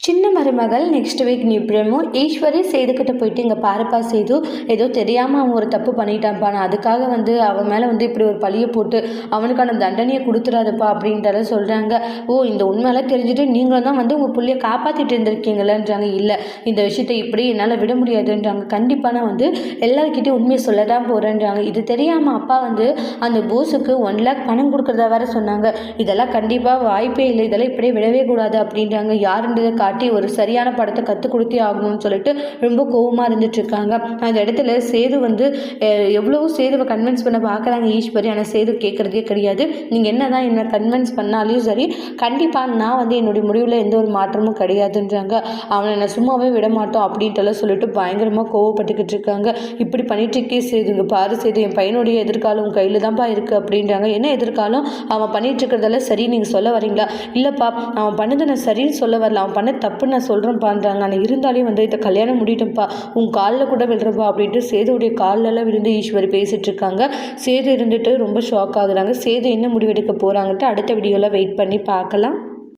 சின்ன மருமகள் next week நிப்ரமோ Eswari சேதுக்கிட்ட போயிட்டு இங்கே பாருப்பா சேது ஏதோ தெரியாமல் அவன் ஒரு தப்பு பண்ணிட்டான்ப்பா, நான் அதுக்காக அவன் மேலே இப்படி ஒரு பழியை போட்டு அவனுக்கான தண்டனையை கொடுத்துடாதப்பா அப்படின்றத சொல்கிறாங்க. ஓ, இந்த உண்மையெல்லாம் தெரிஞ்சுட்டு நீங்களும் தான் உங்கள் புள்ளைய காப்பாற்றிட்டு இருந்திருக்கீங்களேன்றாங்க. இல்லை, இந்த விஷயத்தை இப்படி என்னால் விட முடியாதுன்றாங்க. கண்டிப்பாக நான் எல்லாருக்கிட்டையும் உண்மையை சொல்ல தான் போகிறேன்றாங்க. இது தெரியாமல் அப்பா அந்த போஸுக்கு 1 lakh பணம் கொடுக்குறதா வேற சொன்னாங்க. இதெல்லாம் கண்டிப்பாக வாய்ப்பே இல்லை, இதெல்லாம் இப்படியே விடவே கூடாது அப்படின்றாங்க. யாருன்றதை காட்டி ஒரு சரியான படத்தை கற்றுக் கொடுத்தே ஆகணும்னு சொல்லிட்டு ரொம்ப கோவமாக இருந்துட்டு இருக்காங்க. அந்த இடத்துல சேது எவ்வளவோ சேதுவை கன்வின்ஸ் பண்ண பார்க்குறாங்க ஈஸ்வரி. ஆனால் சேது கேட்குறதே கிடையாது. நீங்கள் என்ன தான் என்னை கன்வின்ஸ் பண்ணாலையும் சரி, கண்டிப்பாக நான் என்னுடைய முடிவில் எந்த ஒரு மாற்றமும் கிடையாதுன்றாங்க. அவனை நான் சும்மாவே விட மாட்டோம் அப்படின்ட்டுலாம் சொல்லிட்டு பயங்கரமாக கோவப்பட்டுக்கிட்டு இருக்காங்க. இப்படி பண்ணிட்டு இருக்கே சேதுங்க, பாரு சேது, என் பையனுடைய எதிர்காலம் உன் கையில் தான்ப்பா இருக்குது அப்படின்றாங்க. என்ன எதிர்காலம்? அவன் பண்ணிட்டு இருக்கிறதெல்லாம் சரி நீங்கள் சொல்ல வரீங்களா? இல்லைப்பா, அவன் பண்ணதை நான் சரின்னு சொல்ல வரல, அவன் பண்ண தப்பு நான் சொல்கிறேன் பண்ணுறாங்க. ஆனால் இருந்தாலே இதை கல்யாணம் முடிட்டப்பா, உன் காலில் கூட விழுறப்பா அப்படின்ட்டு சேதுடைய காலிலெல்லாம் விழுந்து ஈஸ்வரி பேசிகிட்டு இருக்காங்க. சேது இருந்துட்டு ரொம்ப ஷாக் ஆகுறாங்க. சேது என்ன முடிவெடுக்க போகிறாங்கன்ட்டு அடுத்த வீடியோவில் வெயிட் பண்ணி பார்க்கலாம்.